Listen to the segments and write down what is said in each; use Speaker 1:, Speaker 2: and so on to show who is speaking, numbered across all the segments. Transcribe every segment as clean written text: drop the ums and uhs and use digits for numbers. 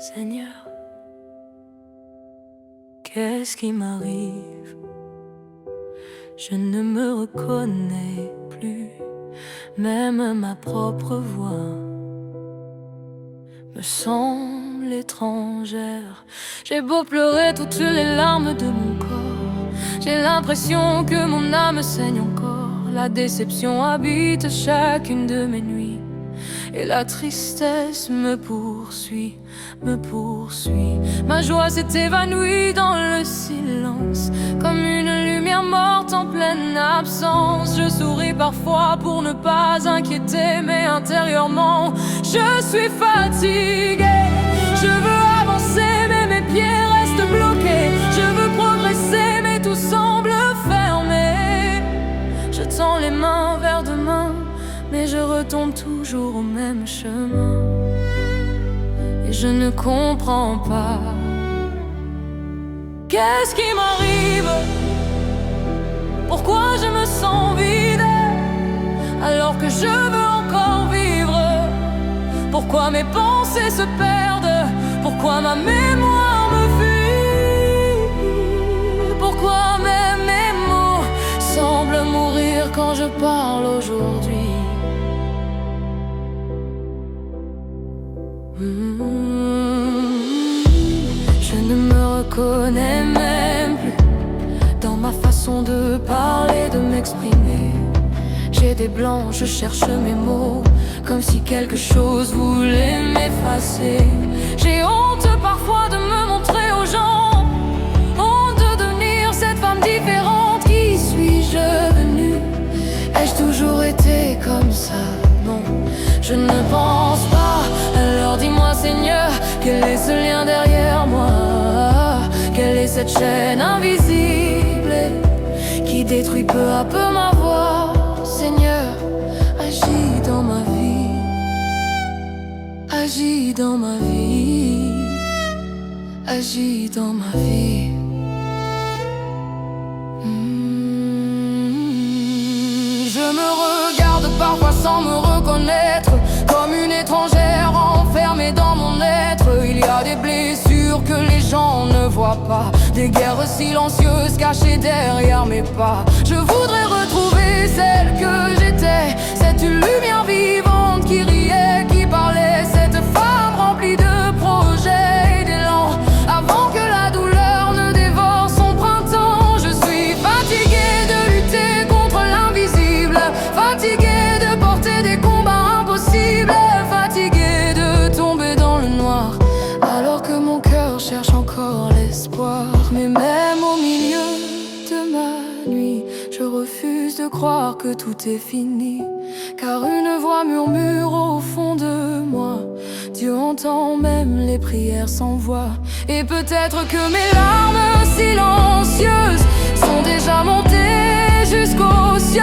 Speaker 1: Seigneur, qu'est-ce qui m'arrive? Je ne me reconnais plus, même ma propre voix me semble étrangère. J'ai beau pleurer toutes les larmes de mon corps, j'ai l'impression que mon âme saigne encore. La déception habite chacune de mes nuits, et la tristesse me poursuit, me poursuit. Ma joie s'est évanouie dans le silence, comme une lumière morte en pleine absence. Je souris parfois pour ne pas inquiéter, mais intérieurement, je suis fatiguée. Je veux avancer, mais mes pieds restent bloqués. Je veux progresser, mais tout semble fermé. Je tends les mains vers demain, mais je retombe toujours au même chemin. Et je ne comprends pas. Qu'est-ce qui m'arrive? Pourquoi je me sens vide alors que je veux encore vivre? Pourquoi mes pensées se perdent? Pourquoi ma mémoire me fuit? Pourquoi même mes mots semblent mourir quand je parle aujourd'hui? Je ne me reconnais même plus dans ma façon de parler, de m'exprimer. J'ai des blancs, je cherche mes mots, comme si quelque chose voulait m'effacer. J'ai honte parfois de me montrer aux gens, honte de devenir cette femme différente. Qui suis-je devenue? Ai-je toujours été comme ça? Non, je ne pense pas. Alors dis-moi Seigneur, quel est ce lien derrière moi? Quelle est cette chaîne invisible qui détruit peu à peu ma voix? Seigneur, agis dans ma vie, agis dans ma vie, agis dans ma vie. Je me regarde parfois sans me reconnaître, comme une étrangère enfermée dans mon être. Il y a des blessures que les gens ne voient pas, des guerres silencieuses cachées derrière mes pas. Je voudrais retrouver celle que j'étais, cette lumière vivante qui riait, qui parlait, cette femme remplie de projets et d'élan, avant que la douleur ne dévore son printemps. Je suis fatiguée de lutter contre l'invisible, fatiguée de porter des combats impossibles, fatiguée de tomber dans le noir alors que mon cœur cherche encore l'espoir. Mais même au milieu de ma nuit, je refuse de croire que tout est fini, car une voix murmure au fond de moi. Dieu entend même les prières sans voix. Et peut-être que mes larmes silencieuses sont déjà montées jusqu'aux cieux.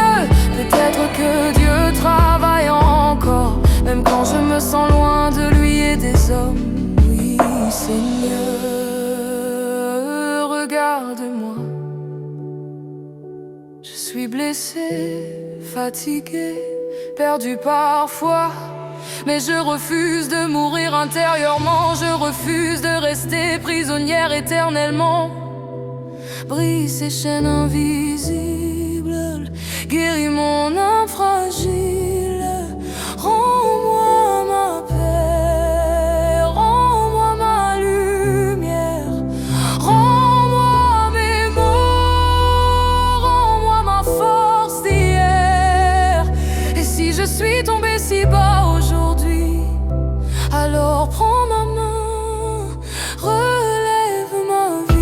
Speaker 1: Peut-être que Dieu travaille encore, même quand je me sens loin de lui et des hommes. Oui, Seigneur, regarde-moi. Je suis blessée, fatiguée, perdue parfois, mais je refuse de mourir intérieurement. Je refuse de rester prisonnière éternellement. Brise ces chaînes invisibles, guéris mon âme fragile. Rends-moi ma paix, rends-moi ma lumière, rends-moi mes mots, rends-moi ma force d'hier. Et si je suis tombée si bas aujourd'hui, alors prends ma main, relève ma vie.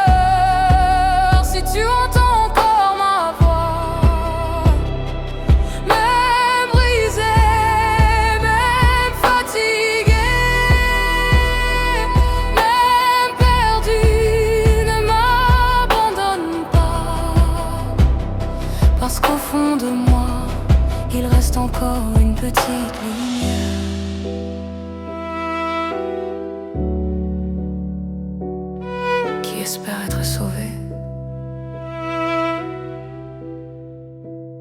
Speaker 1: Seigneur, si tu entends encore ma voix, même brisée, même fatiguée, même perdue, ne m'abandonne pas, parce qu'au fond de moi, il reste encore une petite lumière. espère être sauvé,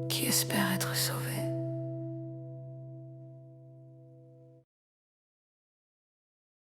Speaker 1: qui espère être sauvé.